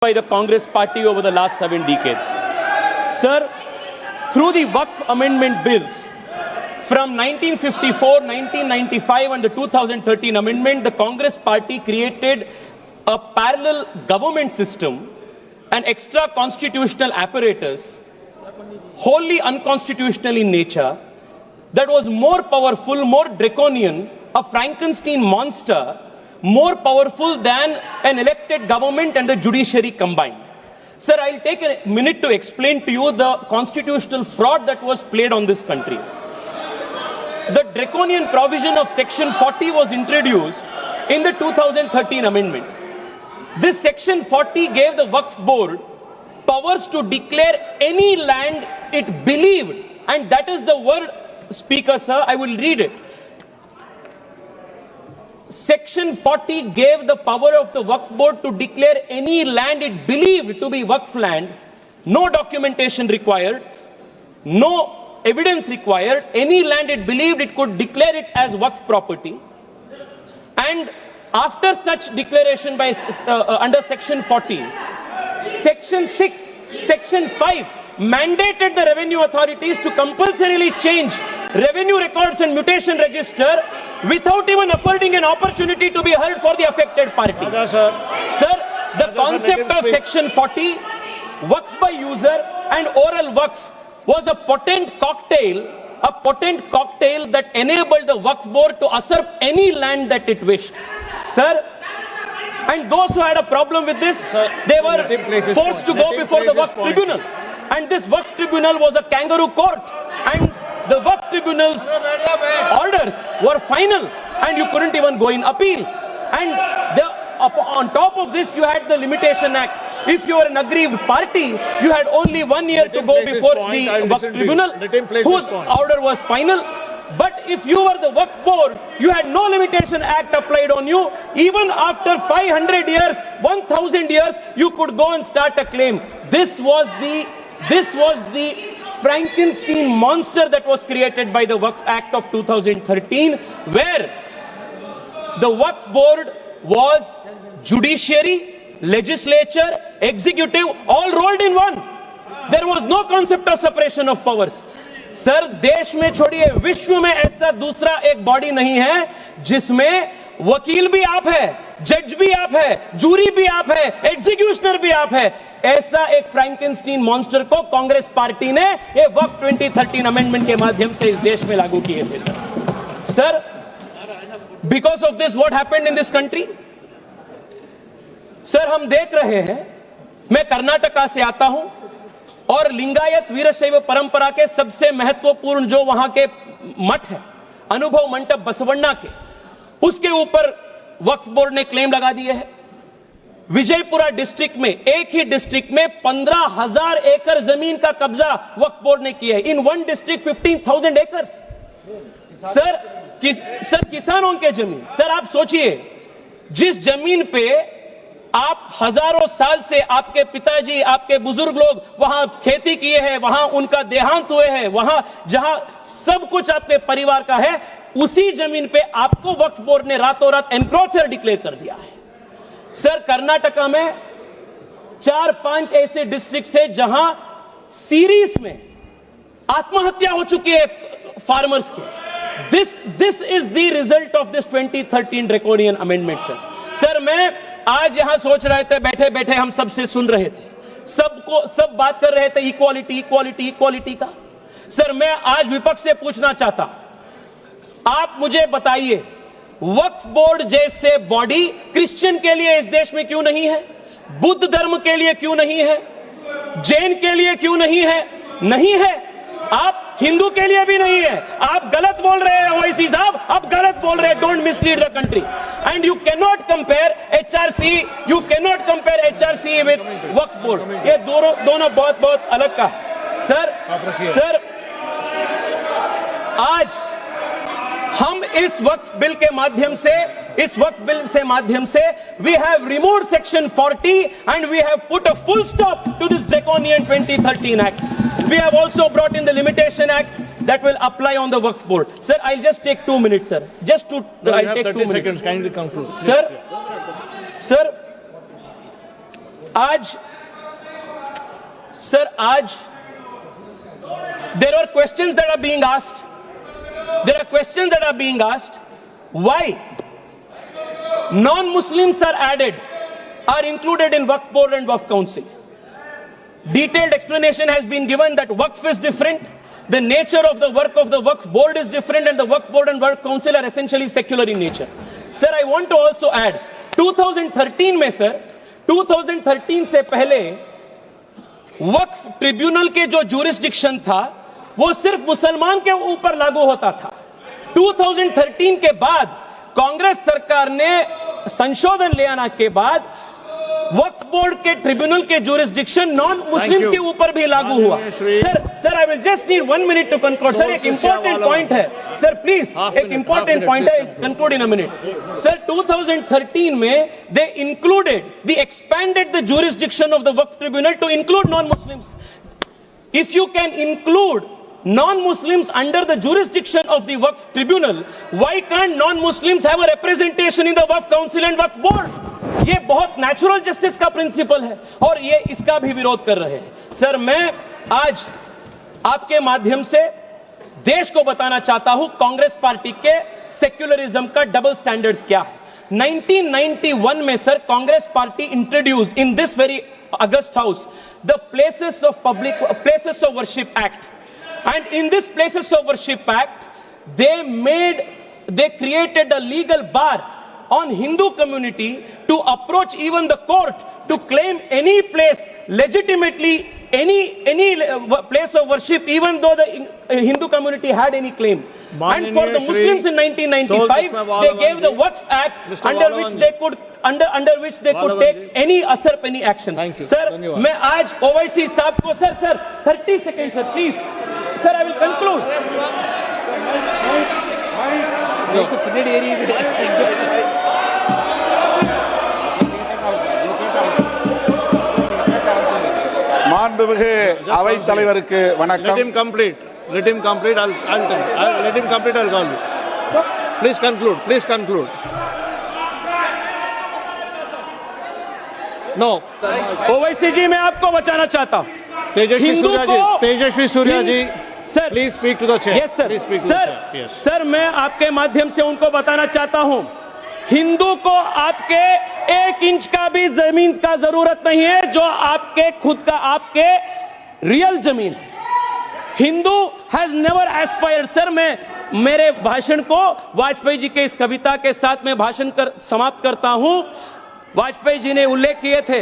by the Congress party over the last 7 decades. Sir, through the Waqf amendment bills from 1954, 1995 and the 2013 amendment, the Congress party created a parallel government system, an extra constitutional apparatus, wholly unconstitutional in nature, that was more powerful, more draconian, a Frankenstein monster, more powerful than an elected government and the judiciary combined. Sir, I'll take a minute to explain to you the constitutional fraud that was played on this country. The draconian provision of Section 40 was introduced in the 2013 amendment. This Section 40 gave the Waqf board powers to declare any land it believed, and that is the word, Speaker, sir, I will read it. Section 40 gave the power of the Waqf board to declare any land it believed to be Waqf land, no documentation required, no evidence required, any land it believed it could declare it as Waqf property. And after such declaration by under Section 40, Section 6, Section 5 mandated the revenue authorities to compulsorily change revenue records and mutation register without even affording an opportunity to be heard for the affected parties. Sir, the concept of Section 40, Waqf by user and oral Waqf was a potent cocktail that enabled the Waqf board to usurp any land that it wished. Sir, and those who had a problem with this, they were forced to go before the Waqf tribunal. And this Waqf tribunal was a kangaroo court. And the Waqf tribunal's orders were final, and you couldn't even go in appeal. And on top of this, you had the Limitation Act. If you were an aggrieved party, you had only 1 year to go before the Waqf tribunal, whose order was final. But if you were the Waqf board, you had no Limitation Act applied on you. Even after 500 years, 1000 years, you could go and start a claim. This was the Frankenstein monster that was created by the Waqf Act of 2013, where the Waqf board was judiciary, legislature, executive, all rolled in one. There was no concept of separation of powers. Sir, देश में छोड़िए, विश्व में ऐसा दूसरा एक body नहीं है जिसमें वकील भी आप है, जज भी आप है, जूरी भी आप है, एग्जीक्यूशनर भी आप है. ऐसा एक फ्रैंकेनस्टीन मॉन्स्टर को कांग्रेस पार्टी ने ये वक्फ 2013 अमेंडमेंट के माध्यम से इस देश में लागू किए थे. Sir, because of this what happened in this country? Sir, हम देख रहे हैं, मैं कर्नाटका से आता हूं और लिंगायत वीरशैव परंपरा के सबसे महत्वपूर्ण जो वहां के मठ है, अनुभव मंडप बसवण्णा के, उसके ऊपर वक्फ बोर्ड ने क्लेम लगा दिए है. विजयपुरा डिस्ट्रिक्ट में, एक ही डिस्ट्रिक्ट में 15,000 एकड़ जमीन का कब्जा वक्फ बोर्ड ने किया है. In one district 15,000 acres. Sir, किसानों के जमीन. सर, आप सोचिए, जिस जमीन पे आप हजारों साल से आपके पिताजी, आपके बुजुर्ग लोग वहां खेती किए हैं, वहां उनका देहांत हुए हैं, वहां जहां सब कुछ आपके परिवार का है, उसी जमीन पे आपको वक्फ बोर्ड ने रातों रात एनक्रोचर डिक्लेयर कर दिया है. सर, कर्नाटका में 4-5 ऐसे डिस्ट्रिक्ट है जहां सीरीज में आत्महत्या हो चुकी है फार्मर्स की. This is the result of this 2013 draconian amendment. Sir, मैं आज यहां सोच रहे थे, बैठे बैठे हम सबसे सुन रहे थे, सब बात कर रहे थे इक्वालिटी का. सर, मैं आज विपक्ष से पूछना चाहता, आप मुझे बताइए, वक्फ बोर्ड जैसे बॉडी क्रिश्चियन के लिए इस देश में क्यों नहीं है? बुद्ध धर्म के लिए क्यों नहीं है? जैन के लिए क्यों नहीं है? नहीं है. आप हिंदू के लिए भी नहीं है. आप गलत बोल रहे हैं ओवैसी साहब, आप गलत बोल रहे हैं. Don't mislead the country. And you can not compare HRC with Waqf board. ये दोनों बहुत अलग का है. सर, आज हम इस वक्फ बिल के माध्यम से we have removed Section 40 and we have put a full stop to this draconian 2013 Act. We have also brought in the Limitation Act that will apply on the Waqf board. Sir, I'll just take 2 minutes, sir. I'll take 2 minutes. Kindly conclude. Sir, आज sir, आज there are questions that are being asked. There are questions that are being asked. Why non-Muslims are added, are included in Waqf Board and Waqf Council? Detailed explanation has been given that Waqf is different, the nature of the work of the Waqf Board is different, and the Waqf Board and Waqf Council are essentially secular in nature. Sir, I want to also add, 2013 में sir, 2013 से पहले वक्फ tribunal के जो jurisdiction था वो सिर्फ मुसलमान के ऊपर लागू होता था। 2013 के बाद कांग्रेस सरकार ने संशोधन ले आने के बाद वक्फ बोर्ड के ट्रिब्यूनल के ज्यूरिसडिक्शन नॉन मुस्लिम के ऊपर भी लागू हुआ। Sir I will just need 1 minute to conclude. Sir एक इंपॉर्टेंट पॉइंट है सर, प्लीज, एक इंपॉर्टेंट पॉइंट है, conclude in a minute. Sir 2013 में they included the expanded the jurisdiction of the Waqf tribunal to include non Muslims. If you can include non-Muslims under the jurisdiction of the Waqf Tribunal, why can't non-Muslims have a representation in the Waqf Council and Waqf Board? ये बहुत natural justice का principal है और ये इसका भी विरोध कर रहे हैं। सर मैं आज आपके माध्यम से देश को बताना चाहता हूं कांग्रेस पार्टी के सेक्युलरिज्म का डबल स्टैंडर्ड्स क्या है। 1991 में sir Congress party introduced in this very August house the places of worship act, and in this Places of Worship Act they created a legal bar on Hindu community to approach even the court to claim any place legitimately, any place of worship, even though the Hindu community had any claim. And for the Muslims in 1995 they gave the Waqf Act under which they could take any asar penny action. Sir मैं आज OIC साहब को sir 30 seconds sir please sir, I will conclude. மாண்புமிகு அவைத் தலைவருக்கு வணக்கம். Let him complete. I'll let him complete. I'll call you. Please conclude. No. OIC जी मैं आपको बचाना चाहता हूं। Tejasvi Surya ji, sir please speak to the chair. Yes sir, sir मैं आपके माध्यम से उनको बताना चाहता हूं, हिंदू को आपके 1 इंच का भी जमीन का जरूरत नहीं है जो आपके खुद का आपके रियल जमीन है। Hindu has never aspired. Sir मैं मेरे भाषण को वाजपेयी जी के इस कविता के साथ में भाषण समाप्त करता हूं। वाजपेयी जी ने उल्लेख किए थे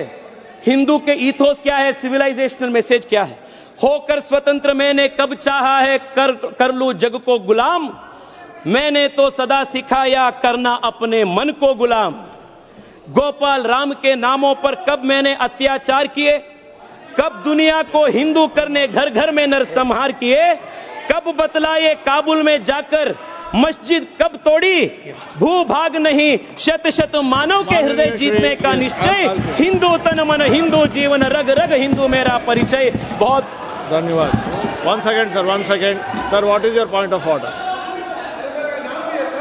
हिंदू के ईथोस क्या है, सिविलाइजेशनल मैसेज क्या है। होकर स्वतंत्र मैंने कब चाहा है कर लूं जग को गुलाम, मैंने तो सदा सिखाया करना अपने मन को गुलाम। गोपाल राम के नामों पर कब मैंने अत्याचार किए, कब दुनिया को हिंदू करने घर घर में नरसंहार किए, कब बतलाए काबुल में जाकर मस्जिद कब तोड़ी, भूभाग नहीं शत शत मानव के हृदय जीतने का निश्चय, हिंदू तन मन हिंदू जीवन रग रग हिंदू मेरा परिचय। बहुत धन्यवाद। One second sir, what is your point of order?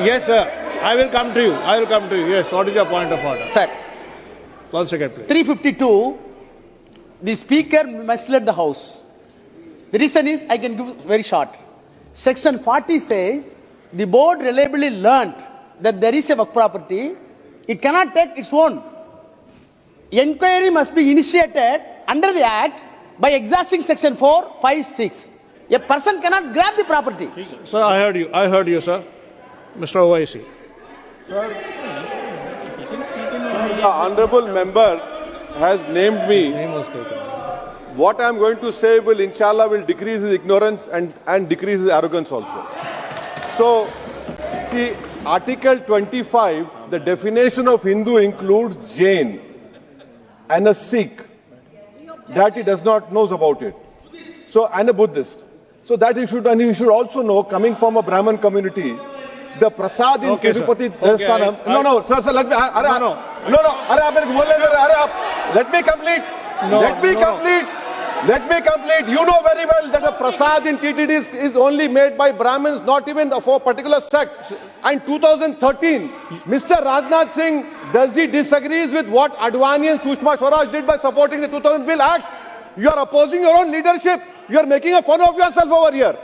Yes sir, I will come to you. Yes, what is your point of order? Sir, 1 second please. 352, the speaker misled the house. The reason is, I can give very short. Section 40 says the board reliably learnt that there is a work property, it cannot take its own. Enquiry must be initiated under the act by exhausting section 4, 5, 6. A person cannot grab the property. Sir, I heard you sir. Mr. OIC. Sir, the honorable member has named me. Name was taken. What I am going to say will inshallah will decrease his ignorance and decrease his arrogance also. So, see, Article 25, the definition of Hindu includes Jain and a Sikh, that he does not know about it. So, and a Buddhist. So that he should also know, coming from a Brahmin community, the prasad in Tirupati Devasthanam. No, sir, let me. Let me complete. Let me complete. You know very well that the prasad in TTD is only made by Brahmins, not even for a particular sect. and 2013, Mr. Rajnath Singh, does he disagrees with what Advani and Sushma Swaraj did by supporting the 2000 Bill Act? You are opposing your own leadership. You are making a fun of yourself over here.